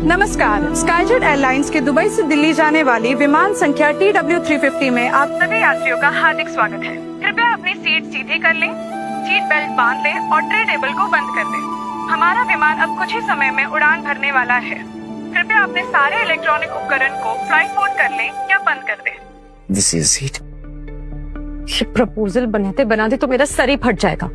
नमस्कार, स्काईजेट एयरलाइंस के दुबई से दिल्ली जाने वाली विमान संख्या TW350 में आप सभी यात्रियों का हार्दिक स्वागत है। कृपया अपनी सीट सीधी कर लें, सीट बेल्ट बांध लें और ट्रे टेबल को बंद कर दें। हमारा विमान अब कुछ ही समय में उड़ान भरने वाला है। कृपया अपने सारे इलेक्ट्रॉनिक उपकरण को फ्लाइट मोड कर लें या बंद कर दें। This is seat. ये प्रपोजल बनाते बनाते तो मेरा सर ही फट जाएगा।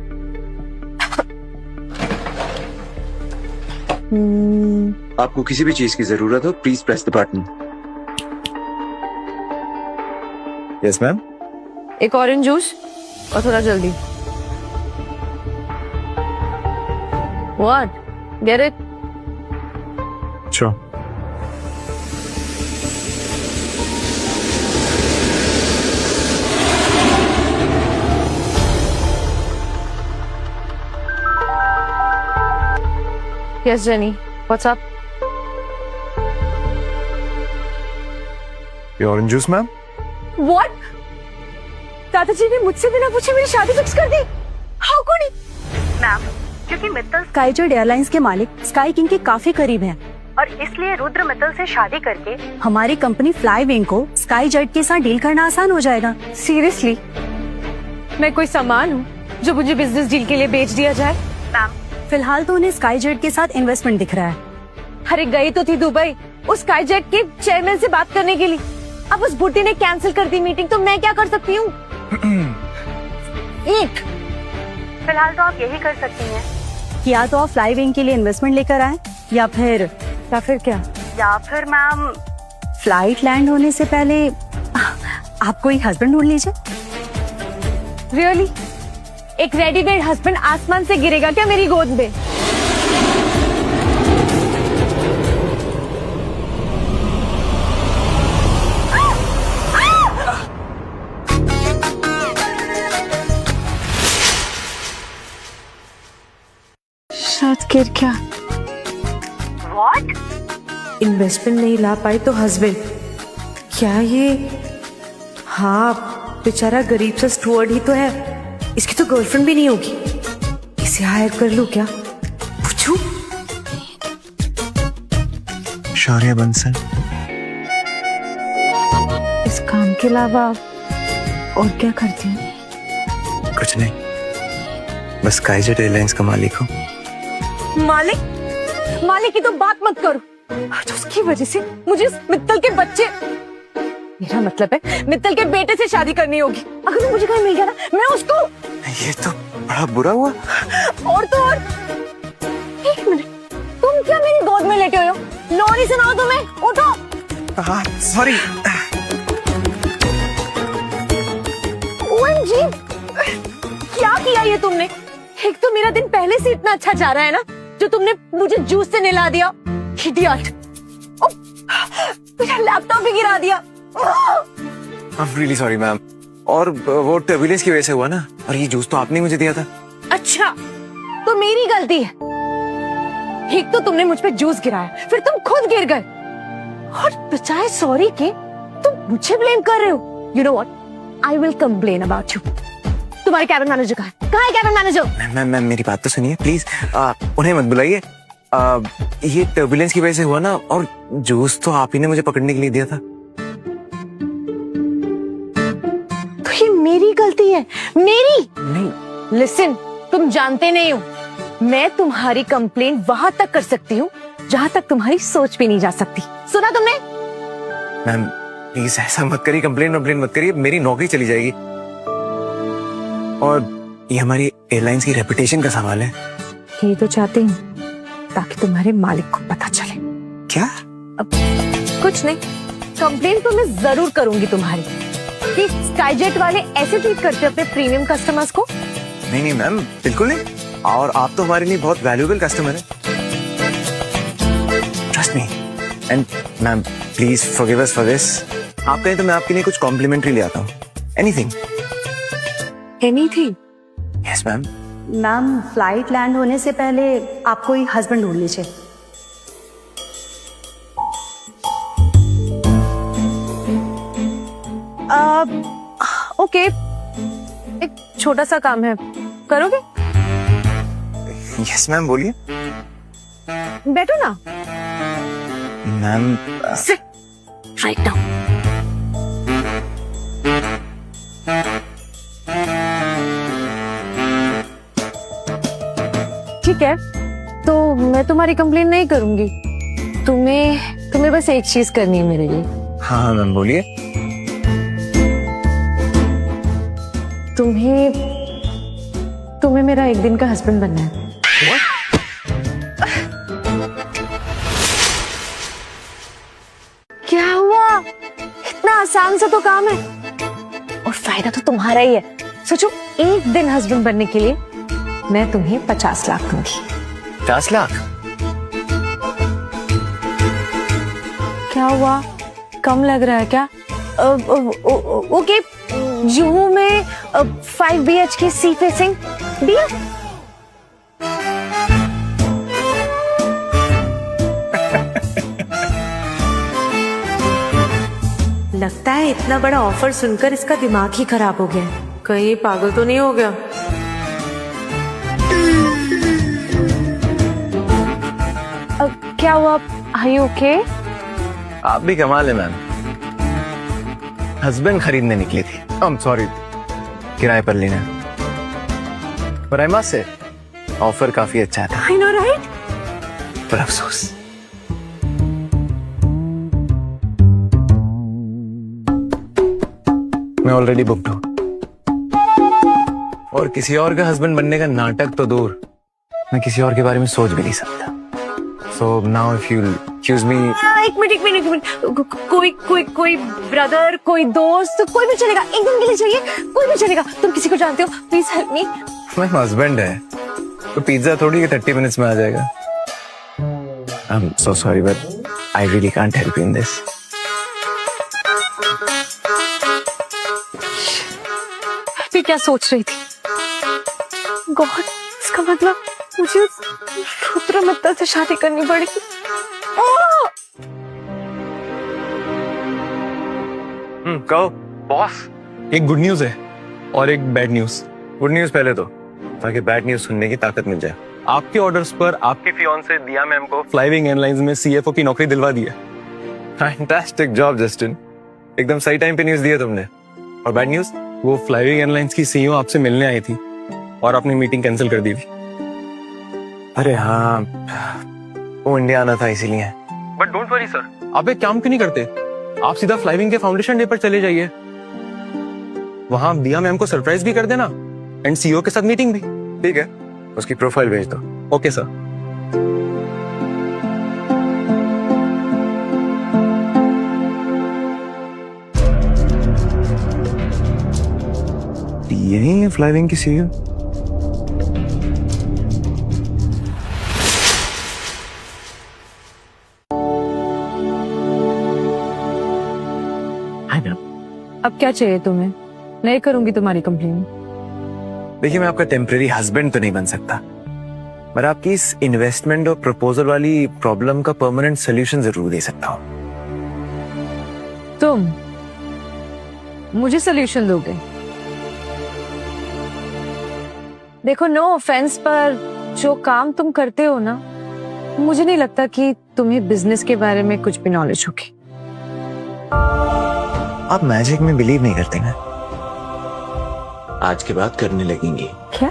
आपको किसी भी चीज की जरूरत हो please press the button. Yes ma'am. एक ऑरेंज जूस और थोड़ा जल्दी। What? Get it? Sure. Yes, Jenny. What's up? ये ऑरेंज जूस मैम। What? दादाजी ने मुझसे बिना पूछे मेरी शादी फिक्स कर दी। How could he? मैम, क्योंकि मित्तल स्काईजेट एयरलाइंस के मालिक स्काई किंग के काफी करीब हैं और इसलिए रुद्र मित्तल से शादी करके हमारी कंपनी फ्लाई विंग को स्काई जेट के साथ डील करना आसान हो जाएगा। Seriously? मैं कोई सामान हूँ जो मुझे बिजनेस डील के लिए बेच दिया जाए? मैम, फिलहाल तो उन्हें स्काई जेट के साथ इन्वेस्टमेंट दिख रहा है। अरे गई तो थी दुबई उस स्काईजेट के चेयरमैन से बात करने के लिए। अब उस बुड्ढी ने कैंसिल कर दी मीटिंग, तो मैं क्या कर सकती हूँ? एक फिलहाल तो आप यही कर सकती हैं कि या तो आप फ्लाई विंग के लिए इन्वेस्टमेंट लेकर आए या फिर क्या? मैम फ्लाइट लैंड होने से पहले आप कोई हस्बैंड ढूंढ लीजिए। रियली? एक रेडीमेड हस्बैंड आसमान से गिरेगा क्या मेरी गोद में? शायद गिर क्या। What? इन्वेस्टमेंट नहीं ला पाई तो हस्बैंड क्या ये? हाँ बेचारा गरीब सा स्टुअर्ड ही तो है, इसकी तो गर्लफ्रेंड भी नहीं होगी। इसे हायर कर लूं क्या? पूछूं? शौर्य बंसल। इस काम के अलावा और क्या करती हूँ? कुछ नहीं, बस स्काईजेट एयरलाइंस का मालिक हूँ। मालिक की तो बात मत करो। आज उसकी वजह से मुझे इस मित्तल के बच्चे, मेरा मतलब है मित्तल के बेटे से शादी करनी होगी। अगर वो मुझे कहीं मिल गया ना, मैं उसको। ये तो बड़ा बुरा हुआ। और तो और, एक मिनट, तुम क्या मेरी गोद में लेटे हो? लोरी सुनाओ तुम्हें, उठो। हाँ सॉरी। OMG, क्या किया ये तुमने? एक तो मेरा दिन पहले से इतना अच्छा जा रहा है ना, जो तुमने मुझे जूस से नहला दिया। इडियट। मेरा लैपटॉप भी गिरा दिया। I'm really sorry ma'am. और वो टर्बुलेंस की वजह से हुआ ना, और ये जूस तो आपने मुझे दिया था। अच्छा, तो मेरी गलती है। एक तो तुमने मुझ पे जूस गिराया, फिर तुम खुद गिर गए, और बचाए सॉरी के तुम मुझे ब्लेम कर रहे हो। You know what? I will complain about you. तुम्हारे कैबिन मैनेजर कहाँ है? कहाँ है कैबिन मैनेजर? मैम मेरी बात तो सुनिए प्लीज। उन्हें मत बुलाइए। ये टर्बुलेंस की वजह से हुआ ना, और जूस तो आप ही ने मुझे पकड़ने के लिए दिया था। तो ये मेरी गलती है, मेरी नहीं। लिसन, तुम जानते नहीं हो, मैं तुम्हारी कंप्लेन वहां तक कर सकती हूँ जहां तक तुम्हारी सोच भी नहीं जा सकती। सुना तुमने? मैम प्लीज ऐसा मत करिए, कंप्लेन मत करिए, मेरी नौकरी चली जाएगी। और ये हमारी एयरलाइंस की रेपुटेशन का सवाल है। ये तो चाहती हूँ ताकि तुम्हारे मालिक को पता चले। क्या? अब कुछ नहीं, कंप्लेन तो मैं जरूर करूंगी तुम्हारी कि स्काईजेट वाले ऐसे ट्रीट करते अपने प्रीमियम कस्टमर्स को। नहीं मैम, बिल्कुल नहीं। और आप तो हमारे लिए बहुत वैल्यूएबल कस्टमर हैं। Trust me. And ma'am please forgive us for this. आप कहें तो मैं आपके लिए कुछ कॉम्प्लीमेंट्री ले आता हूँ। Anything. Anything? Yes ma'am. Ma'am, flight land होने से पहले आप कोई हस्बैंड ढूंढ लीजिए। ओके, एक छोटा सा काम है, करोगे? यस मैम, बोलिए। बैठो ना। Ma'am sit right now. ठीक है, तो मैं तुम्हारी कंप्लेन नहीं करूंगी। तुम्हें बस एक चीज करनी है मेरे लिए। हाँ मैम बोलिए। तुम्हें मेरा एक दिन का हस्बैंड बनना है। क्या हुआ? इतना आसान सा तो काम है और फायदा तो तुम्हारा ही है। सोचो, एक दिन हस्बैंड बनने के लिए मैं तुम्हें 50 लाख दूंगी। 50 लाख? क्या हुआ? कम लग रहा है क्या? ओके, जुहू में 5 BHK सी फेसिंग दिया। लगता है इतना बड़ा ऑफर सुनकर इसका दिमाग ही खराब हो गया है। कहीं पागल तो नहीं हो गया? क्या हुआ? Are you okay? आप भी कमाल है मैम। हस्बैंड खरीदने निकली थी, सॉरी, किराए पर लेना। पर आई मस्ट से ऑफर काफी अच्छा था। I know right. पर अफसोस मैं ऑलरेडी बुक्ड हूं और किसी और का हस्बैंड बनने का नाटक तो दूर, मैं किसी और के बारे में सोच भी नहीं सकता। So now if you excuse me. एक मिनट। कोई ब्रदर, कोई दोस्त, कोई भी चलेगा। एक दिन के लिए चाहिए, कोई भी चलेगा। तुम किसी को जानते हो? Please help me. मैं हस्बैंड है तो पिज्जा थोड़ी 30 मिनट्स में आ जाएगा। I am so sorry but I really can't help you in this. मैं क्या सोच रही थी? गॉड, इसका मतलब मुझे उस रुद्रमित्तल से शादी करनी पड़ेगी। कहो बॉस। एक गुड न्यूज है और एक बैड न्यूज। गुड न्यूज पहले तो, ताकि बैड न्यूज सुनने की ताकत मिल जाए। आपके ऑर्डर्स पर आपके फियांसे दिया मैम को फ्लाइविंग एयरलाइंस में CFO की नौकरी दिलवा दी है। फैंटास्टिक जॉब जस्टिन, एकदम सही टाइम पे न्यूज दिया तुमने। और बैड न्यूज? वो फ्लाइविंग एयरलाइंस की CEO आपसे मिलने आई थी और आपने मीटिंग कैंसिल कर दी थी। अरे हाँ, वो इंडिया आना था इसीलिए। बट डोंट वरी सर, आप एक काम क्यों नहीं करते? आप सीधा फ्लाइविंग के फाउंडेशन डे पर चले जाइए, वहां दिया मैम को सरप्राइज भी कर देना एंड CEO के साथ मीटिंग भी। ठीक है, उसकी प्रोफाइल भेज दो। Okay sir. यही है फ्लाइविंग की CEO? अब क्या चाहिए तुम्हें? नहीं करूंगी तुम्हारी कंप्लेन। देखिए, मैं आपका टेम्परेरी हस्बैंड तो नहीं बन सकता, पर आपकी इस इन्वेस्टमेंट और प्रपोजल वाली प्रॉब्लम का परमानेंट सोल्यूशन जरूर दे सकता हूं। तुम मुझे सोल्यूशन दोगे? देखो, नो ऑफेंस, पर जो काम तुम करते हो ना, मुझे नहीं लगता कि तुम्हें बिजनेस के बारे में कुछ भी नॉलेज होगी। आप मैजिक में बिलीव नहीं करते ना? आज के बाद करने लगेंगे। क्या?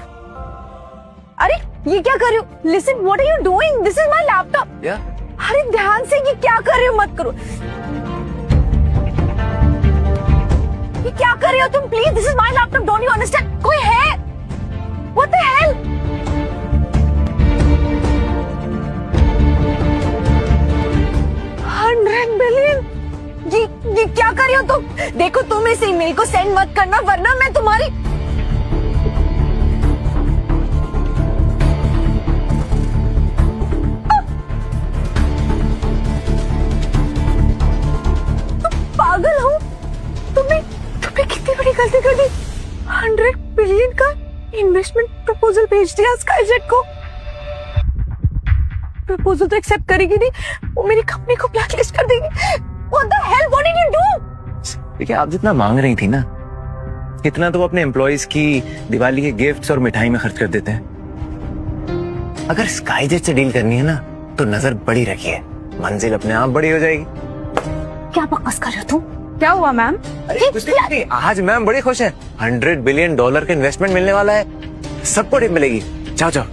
अरे ये क्या कर रहे हो? Listen, what are you doing? This is my laptop. Yeah? अरे ध्यान से, ये क्या कर रहे हो? मत करो। ये क्या कर रहे हो तुम? Please, this is my laptop, don't you understand? कोई है? What the hell? $100 बिलियन? ये क्या कर रही हो तुम? देखो, तुम इस ईमेल को सेंड मत करना, वरना मैं तुम्हारी पागल हो? तुमने कितनी बड़ी गलती कर दी। $100 बिलियन का इन्वेस्टमेंट प्रपोजल भेज दिया स्काईजेट को। प्रपोजल तो एक्सेप्ट करेगी नहीं, वो मेरी कंपनी को ब्लैकलिस्ट कर देगी। What the hell? What did you do? देखिए, आप जितना मांग रही थी ना, इतना तो अपने एम्प्लॉइज की दिवाली के गिफ्ट्स और मिठाई में खर्च कर देते हैं। अगर स्काईजेट से डील करनी है ना, तो नजर बड़ी रखिए, मंजिल अपने आप बड़ी हो जाएगी। क्या बकवास कर रहे हो तुम? क्या हुआ मैम? अरे कुछ नहीं, आज मैम बड़ी खुश है। $100 बिलियन का इन्वेस्टमेंट मिलने वाला है, सबको टिप मिलेगी। जाओ जाओ।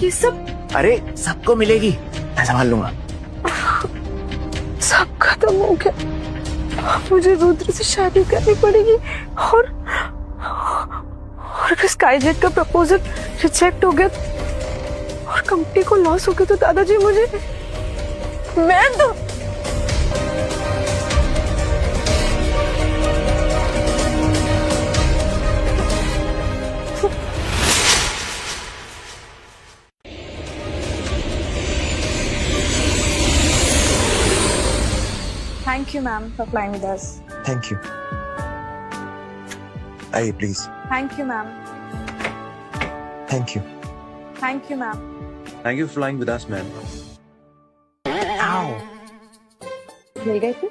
ये सब अरे सबको मिलेगी, मैं संभाल लूंगा। सब खत्म हो गया। मुझे रुद्र से शादी करनी पड़ेगी और अगर स्काईजेट का प्रपोजल रिजेक्ट हो गया और कंपनी को लॉस हो गया तो दादाजी मुझे मैं तो Thank you, ma'am, for flying with us. Thank you. आइए please. Thank you, ma'am. Thank you. Thank you, ma'am. Thank you flying with us ma'am. मिल गए थे?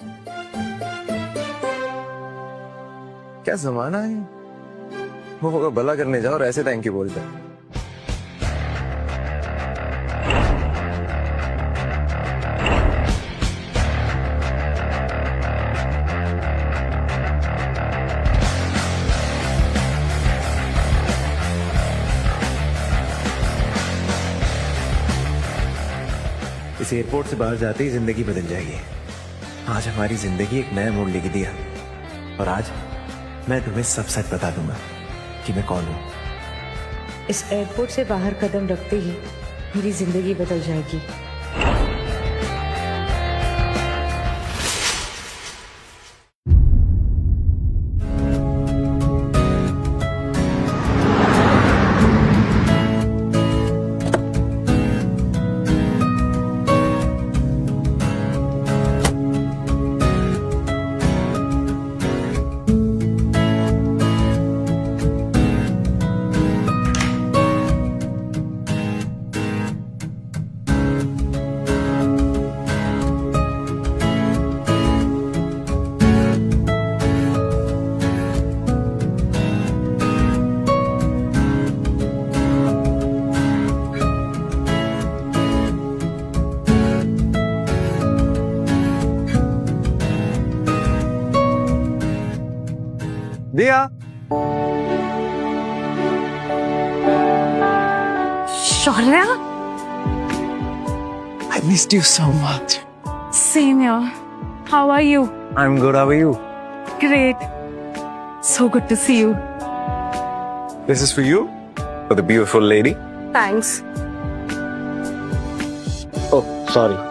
क्या जमाना है, वो होगा भला करने जाओ और ऐसे थैंक यू बोलते हैं। इस एयरपोर्ट से बाहर जाते ही जिंदगी बदल जाएगी। आज हमारी जिंदगी एक नया मोड़ लेके दिया और आज मैं तुम्हें सब सच बता दूंगा कि मैं कौन हूँ। इस एयरपोर्ट से बाहर कदम रखते ही मेरी जिंदगी बदल जाएगी। दिया, Shaurya, I missed you so much. Same here. How are you? I'm good. How are you? Great. So good to see you. This is for you, for the beautiful lady. Thanks. Oh, sorry.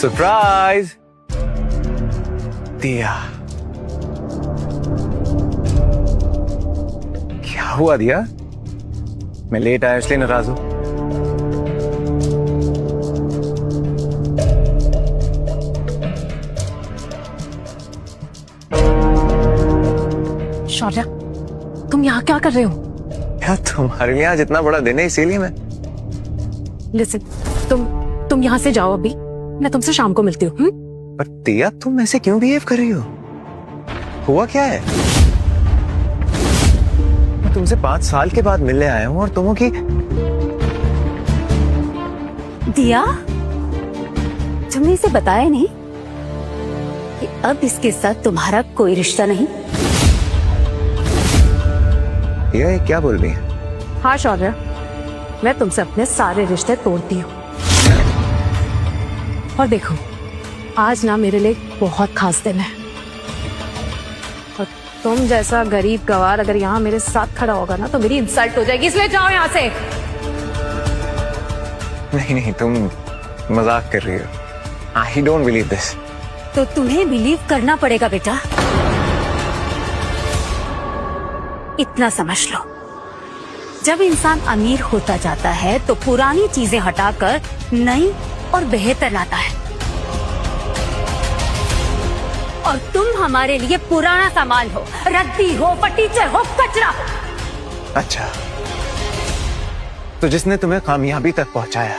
Surprise दिया। क्या हुआ दिया? मैं late आया इसलिए नाराज हूं? शौर्या, तुम यहाँ क्या कर रहे हो? यार तुम्हारे लिए आज इतना बड़ा दिन है इसीलिए मैं। लिसन, तुम यहाँ से जाओ अभी, मैं तुमसे शाम को मिलती हूँ। पर दिया तुम ऐसे क्यों बिहेव कर रही हो? हुआ क्या है? मैं तुमसे 5 साल के बाद मिलने आया हूँ और तुम की दिया, तुमने इसे बताया नहीं कि अब इसके साथ तुम्हारा कोई रिश्ता नहीं? ये क्या बोल रही है? हाँ शौर्या, मैं तुमसे अपने सारे रिश्ते तोड़ती हूँ। और देखो, आज ना मेरे लिए बहुत खास दिन है और तुम जैसा गरीब गवार अगर यहाँ मेरे साथ खड़ा होगा ना तो मेरी इंसल्ट हो जाएगी, इसलिए जाओ यहाँ से। नहीं नहीं, तुम मजाक कर रही हो। I don't believe this. तो तुम्हें बिलीव करना पड़ेगा बेटा। इतना समझ लो, जब इंसान अमीर होता जाता है तो पुरानी चीजें हटाकर नई और बेहतर लाता है, और तुम हमारे लिए पुराना सामान हो, रद्दी हो, फटीचर हो, कचरा हो। अच्छा, तो जिसने तुम्हें कामयाबी तक पहुंचाया